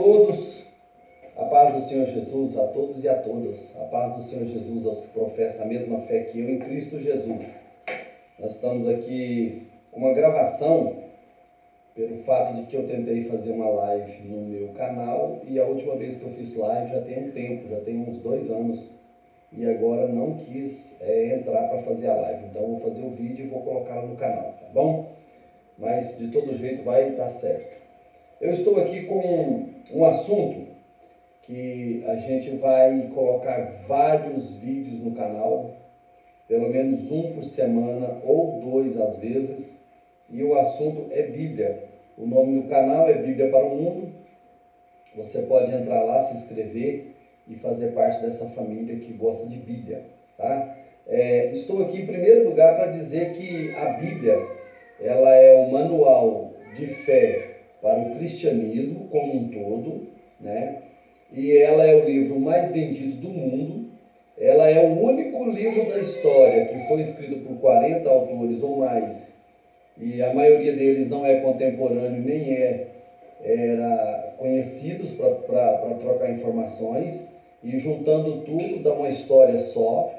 todos, a paz do Senhor Jesus a todos e a todas, a paz do Senhor Jesus aos que professam a mesma fé que eu em Cristo Jesus. Nós estamos aqui com uma gravação, pelo fato de que eu tentei fazer uma live no meu canal e a última vez que eu fiz live já tem um tempo, já tem uns 2 anos, e agora não quis entrar para fazer a live. Então vou fazer o vídeo e vou colocá-lo no canal, tá bom? Mas de todo jeito vai dar certo. Eu estou aqui com um assunto que a gente vai colocar vários vídeos no canal, pelo menos um por semana ou 2 às vezes, e o assunto é Bíblia. O nome do canal é Bíblia para o Mundo. Você pode entrar lá, se inscrever e fazer parte dessa família que gosta de Bíblia, tá? Estou aqui em primeiro lugar para dizer que a Bíblia, ela é o manual de fé para o cristianismo como um todo, né? E ela é o livro mais vendido do mundo. Ela é o único livro da história que foi escrito por 40 autores ou mais, e a maioria deles não é contemporâneo, nem era conhecidos para trocar informações, e juntando tudo dá uma história só.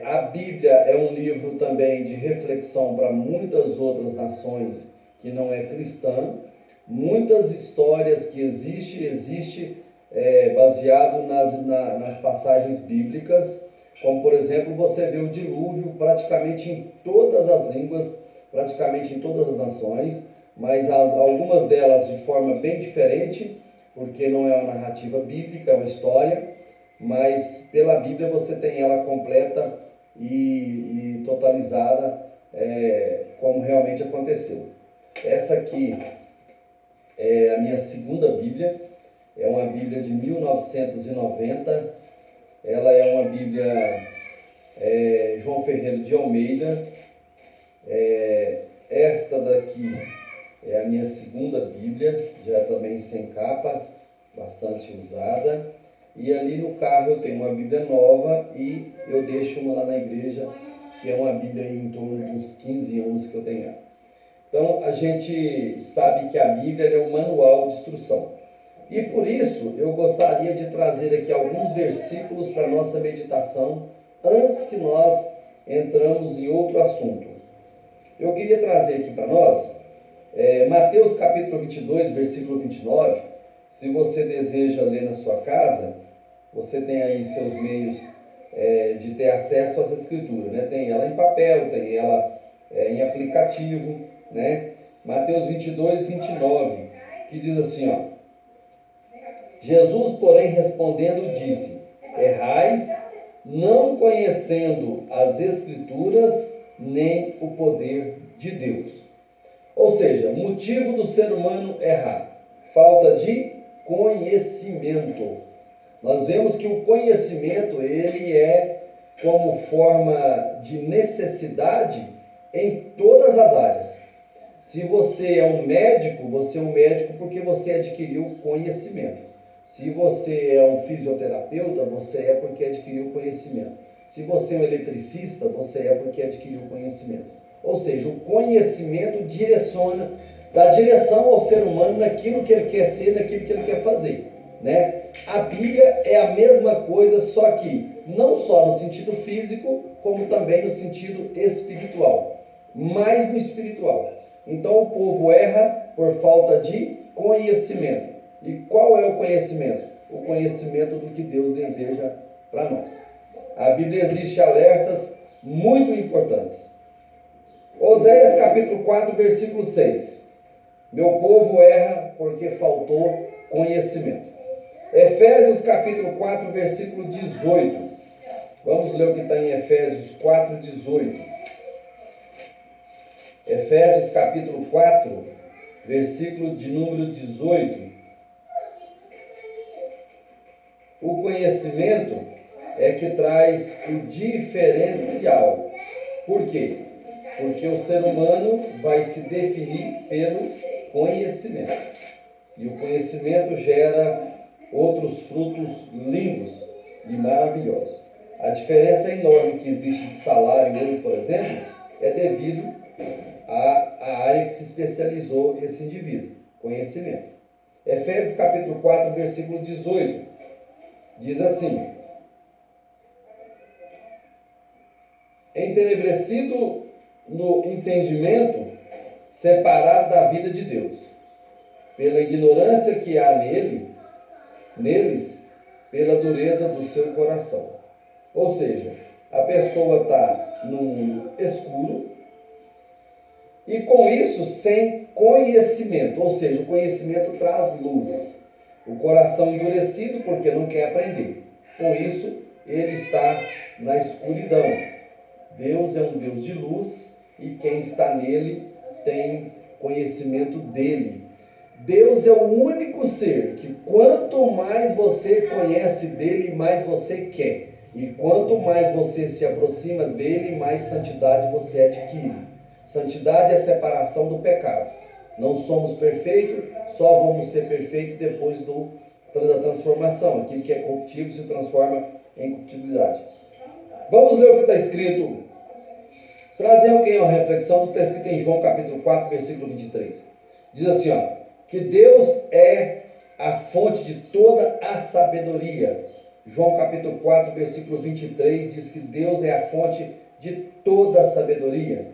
A Bíblia é um livro também de reflexão para muitas outras nações que não é cristã. Muitas histórias que existe baseado nas passagens bíblicas, como por exemplo você vê o dilúvio praticamente em todas as línguas, praticamente em todas as nações, mas algumas delas de forma bem diferente, porque não é uma narrativa bíblica, é uma história, mas pela Bíblia você tem ela completa e totalizada, como realmente aconteceu. Essa aqui é a minha segunda Bíblia, é uma Bíblia de 1990, ela é uma Bíblia João Ferreira de Almeida. Esta daqui é a minha segunda Bíblia, já também sem capa, bastante usada. E ali no carro eu tenho uma Bíblia nova e eu deixo uma lá na igreja, que é uma Bíblia em torno de uns 15 anos que eu tenho ela. Então a gente sabe que a Bíblia é um manual de instrução. E por isso eu gostaria de trazer aqui alguns versículos para a nossa meditação, antes que nós entramos em outro assunto. Eu queria trazer aqui para nós Mateus capítulo 22, versículo 29. Se você deseja ler na sua casa, você tem aí seus meios de ter acesso às escrituras, né? Tem ela em papel, tem ela em aplicativo, né? Mateus 22, 29, que diz assim, ó: Jesus, porém, respondendo, disse: errais, não conhecendo as escrituras nem o poder de Deus. Ou seja, motivo do ser humano errar: falta de conhecimento. Nós vemos que o conhecimento, ele é como forma de necessidade em todas as áreas. Se você é um médico, você é um médico porque você adquiriu conhecimento. Se você é um fisioterapeuta, você é porque adquiriu conhecimento. Se você é um eletricista, você é porque adquiriu conhecimento. Ou seja, o conhecimento dá direção ao ser humano naquilo que ele quer ser, naquilo que ele quer fazer, né? A Bíblia é a mesma coisa, só que não só no sentido físico, como também no sentido espiritual, mais no espiritual. Então o povo erra por falta de conhecimento. E qual é o conhecimento? O conhecimento do que Deus deseja para nós. A Bíblia existe alertas muito importantes. Oséias capítulo 4, versículo 6. Meu povo erra porque faltou conhecimento. Efésios capítulo 4, versículo 18. Vamos ler o que está em Efésios 4, 18. Efésios capítulo 4, versículo de número 18. O conhecimento é que traz o diferencial. Por quê? Porque o ser humano vai se definir pelo conhecimento. E o conhecimento gera outros frutos lindos e maravilhosos. A diferença enorme que existe de salário hoje, por exemplo, é devido à área que se especializou esse indivíduo, conhecimento. Efésios capítulo 4, versículo 18. Diz assim: entenebrecido no entendimento, separado da vida de Deus, pela ignorância que há neles, pela dureza do seu coração. Ou seja, a pessoa está no mundo escuro e com isso sem conhecimento, ou seja, o conhecimento traz luz. O coração endurecido porque não quer aprender. Com isso, ele está na escuridão. Deus é um Deus de luz e quem está nele tem conhecimento dele. Deus é o único ser que quanto mais você conhece dele, mais você quer. E quanto mais você se aproxima dele, mais santidade você adquire. Santidade é a separação do pecado. Não somos perfeitos, só vamos ser perfeitos depois da transformação. Aquilo que é corruptível se transforma em corruptibilidade. Vamos ler o que está escrito. Trazer uma reflexão do que está escrito em João capítulo 4, versículo 23. Diz assim, ó, que Deus é a fonte de toda a sabedoria. João capítulo 4, versículo 23 diz que Deus é a fonte de toda a sabedoria.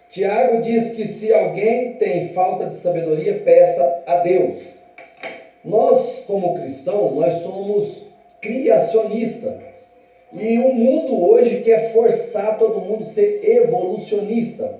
Tiago diz que se alguém tem falta de sabedoria, peça a Deus. Nós, como cristãos, nós somos criacionistas. E o mundo hoje quer forçar todo mundo a ser evolucionista.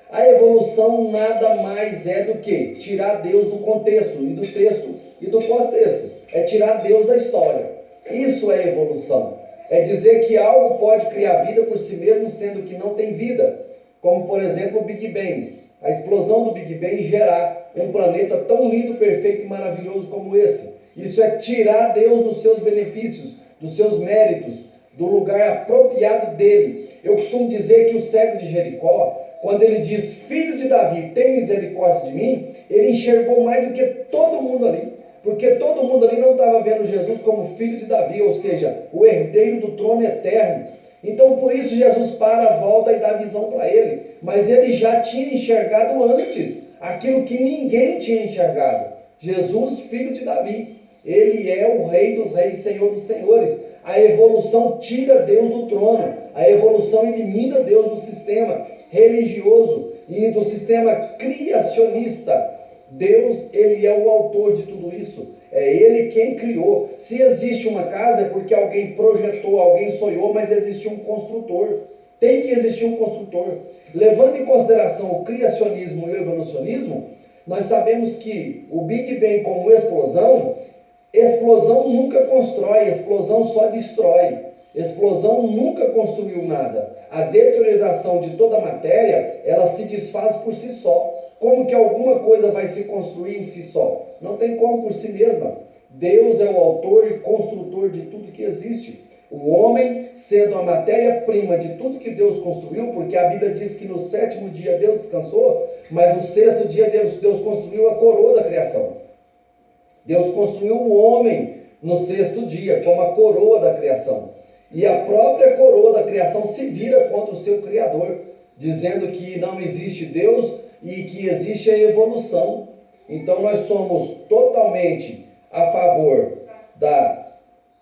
A evolução nada mais é do que tirar Deus do contexto, e do texto, e do pós-texto. É tirar Deus da história. Isso é evolução. É dizer que algo pode criar vida por si mesmo, sendo que não tem vida. Como, por exemplo, o Big Bang. A explosão do Big Bang gerar um planeta tão lindo, perfeito e maravilhoso como esse. Isso é tirar Deus dos seus benefícios, dos seus méritos, do lugar apropriado dele. Eu costumo dizer que o cego de Jericó, quando ele diz, filho de Davi, tem misericórdia de mim, ele enxergou mais do que todo mundo ali. Porque todo mundo ali não estava vendo Jesus como filho de Davi, ou seja, o herdeiro do trono eterno. Então por isso Jesus para, volta e dá visão para ele. Mas ele já tinha enxergado antes aquilo que ninguém tinha enxergado. Jesus, filho de Davi. Ele é o rei dos reis, senhor dos senhores. A evolução tira Deus do trono. A evolução elimina Deus do sistema religioso e do sistema criacionista. Deus, ele é o autor de tudo isso. É ele quem criou. Se existe uma casa é porque alguém projetou, alguém sonhou, mas existiu um construtor. Tem que existir um construtor. Levando em consideração o criacionismo e o evolucionismo, nós sabemos que o Big Bang como explosão nunca constrói, explosão só destrói. Explosão nunca construiu nada. A deteriorização de toda a matéria, ela se desfaz por si só. Como que alguma coisa vai se construir em si só? Não tem como por si mesma. Deus é o autor e construtor de tudo que existe. O homem, sendo a matéria-prima de tudo que Deus construiu, porque a Bíblia diz que no 7º dia Deus descansou, mas no 6º dia Deus construiu a coroa da criação. Deus construiu o homem no 6º dia, como a coroa da criação. E a própria coroa da criação se vira contra o seu Criador, dizendo que não existe Deus e que existe a evolução. Então nós somos totalmente a favor da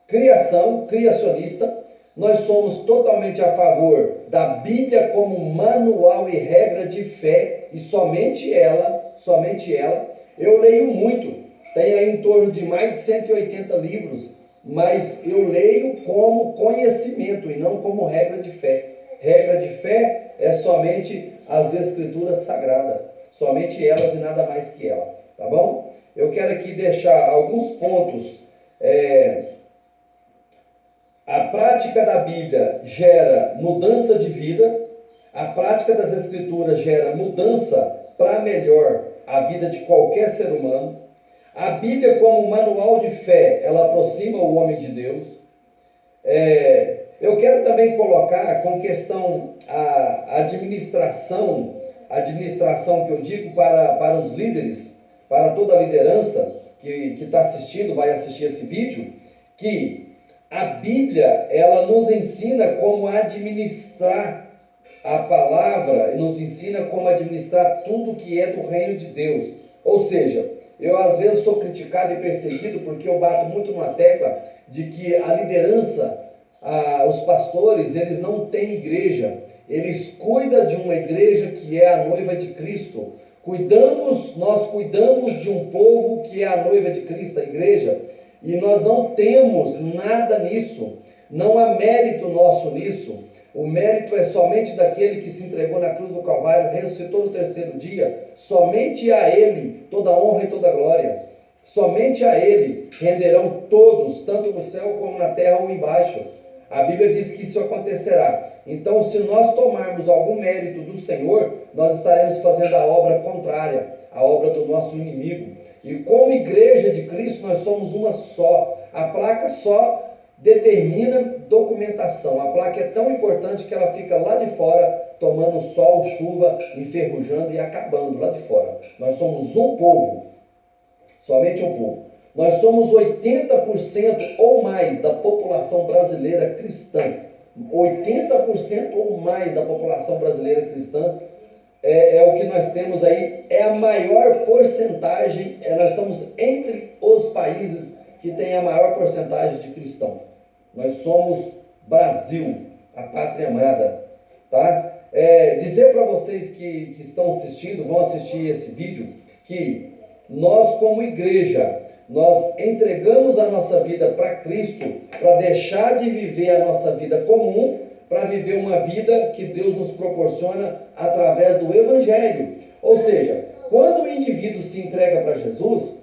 criação, criacionista. Nós somos totalmente a favor da Bíblia como manual e regra de fé, e somente ela. Eu leio muito, tenho aí em torno de mais de 180 livros, mas eu leio como conhecimento e não como regra de fé. Regra de fé é somente as Escrituras Sagradas, somente elas e nada mais que ela, tá bom? Eu quero aqui deixar alguns pontos. A prática da Bíblia gera mudança de vida, a prática das Escrituras gera mudança para melhor a vida de qualquer ser humano. A Bíblia, como manual de fé, ela aproxima o homem de Deus. Eu quero também colocar com questão a administração que eu digo para os líderes, para toda a liderança que está assistindo, vai assistir esse vídeo, que a Bíblia, ela nos ensina como administrar a palavra, nos ensina como administrar tudo que é do reino de Deus. Ou seja, Eu às vezes sou criticado e perseguido porque eu bato muito numa tecla de que a liderança, os pastores, eles não têm igreja. Eles cuidam de uma igreja que é a noiva de Cristo. Nós cuidamos de um povo que é a noiva de Cristo, a igreja, e nós não temos nada nisso. Não há mérito nosso nisso. O mérito é somente daquele que se entregou na cruz do Calvário, ressuscitou no terceiro dia. Somente a Ele toda honra e toda glória. Somente a Ele renderão todos, tanto no céu como na terra ou embaixo. A Bíblia diz que isso acontecerá. Então, se nós tomarmos algum mérito do Senhor, nós estaremos fazendo a obra contrária, a obra do nosso inimigo. E como igreja de Cristo, nós somos uma só. A placa só determina documentação. A placa é tão importante que ela fica lá de fora, tomando sol, chuva, enferrujando e acabando lá de fora. Nós somos um povo, somente um povo. Nós somos 80% ou mais da população brasileira cristã. 80% ou mais da população brasileira cristã é o que nós temos aí, é a maior porcentagem, nós estamos entre os países que têm a maior porcentagem de cristão. Nós somos Brasil, a pátria amada, tá? Dizer para vocês que estão assistindo, vão assistir esse vídeo, que nós como igreja, nós entregamos a nossa vida para Cristo, para deixar de viver a nossa vida comum, para viver uma vida que Deus nos proporciona através do Evangelho. Ou seja, quando o indivíduo se entrega para Jesus,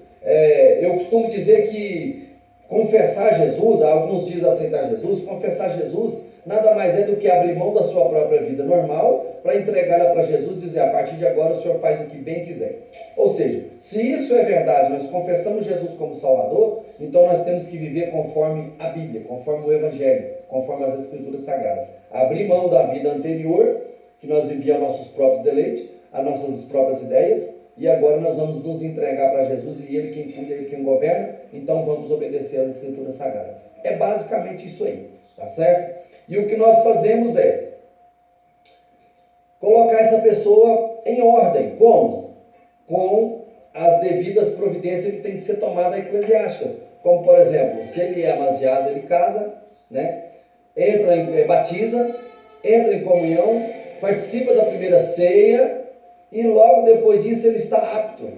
eu costumo dizer que confessar Jesus, alguns dizem aceitar Jesus, confessar Jesus nada mais é do que abrir mão da sua própria vida normal para entregá-la para Jesus e dizer, a partir de agora o Senhor faz o que bem quiser. Ou seja, se isso é verdade, nós confessamos Jesus como Salvador, então nós temos que viver conforme a Bíblia, conforme o Evangelho, conforme as Escrituras Sagradas. Abrir mão da vida anterior, que nós vivíamos a nossos próprios deleites, as nossas próprias ideias, e agora nós vamos nos entregar para Jesus e Ele quem cuida e quem governa, então vamos obedecer às Escrituras Sagradas. É basicamente isso aí, tá certo? E o que nós fazemos é colocar essa pessoa em ordem. Como? Com as devidas providências que tem que ser tomadas eclesiásticas. Como, por exemplo, se ele é amaziado, ele casa, né? Batiza, entra em comunhão, participa da primeira ceia e logo depois disso ele está apto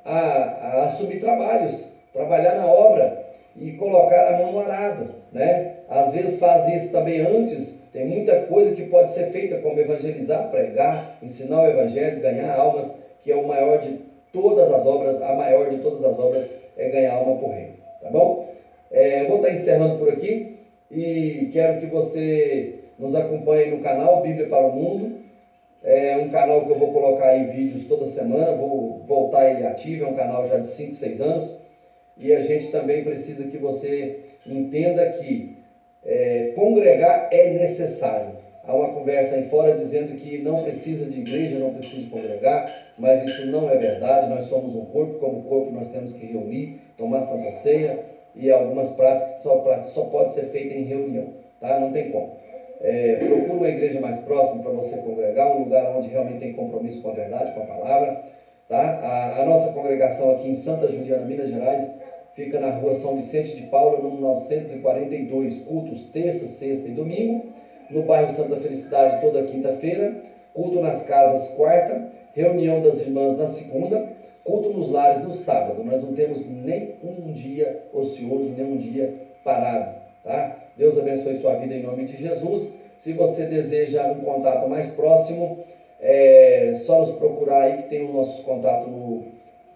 a assumir trabalhos, trabalhar na obra e colocar a mão no arado, né? Às vezes faz isso também antes, tem muita coisa que pode ser feita, como evangelizar, pregar, ensinar o evangelho, ganhar almas, que é o maior de todas as obras, a maior de todas as obras é ganhar alma por reino, tá bom? Eu vou estar encerrando por aqui e quero que você nos acompanhe no canal Bíblia para o Mundo. É um canal que eu vou colocar aí vídeos toda semana, vou voltar ele ativo, é um canal já de 5, 6 anos. E a gente também precisa que você entenda que congregar é necessário. Há uma conversa aí fora dizendo que não precisa de igreja, não precisa de congregar, mas isso não é verdade. Nós somos um corpo, como corpo nós temos que reunir, tomar Santa Ceia e algumas práticas só pode ser feita em reunião, tá? Não tem como. Procura uma igreja mais próxima para você congregar, um lugar onde realmente tem compromisso com a verdade, com a palavra, tá? A nossa congregação aqui em Santa Juliana, Minas Gerais, fica na rua São Vicente de Paula, número 942, cultos terça, sexta e domingo, no bairro Santa Felicidade toda quinta-feira, culto nas casas quarta, reunião das irmãs na segunda, culto nos lares no sábado. Nós não temos nem um dia ocioso, nem um dia parado, tá? Deus abençoe sua vida em nome de Jesus. Se você deseja um contato mais próximo, só nos procurar aí que tem os nossos contatos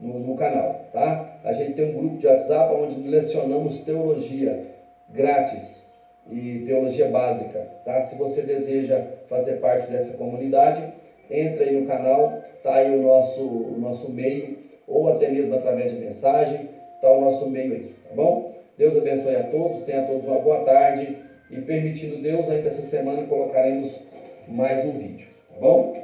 no canal, tá? A gente tem um grupo de WhatsApp onde lecionamos teologia grátis e teologia básica, tá? Se você deseja fazer parte dessa comunidade, entra aí no canal, tá aí o nosso e-mail, ou até mesmo através de mensagem, tá o nosso e-mail aí, tá bom? Deus abençoe a todos, tenha a todos uma boa tarde e permitindo Deus, ainda essa semana colocaremos mais um vídeo, tá bom?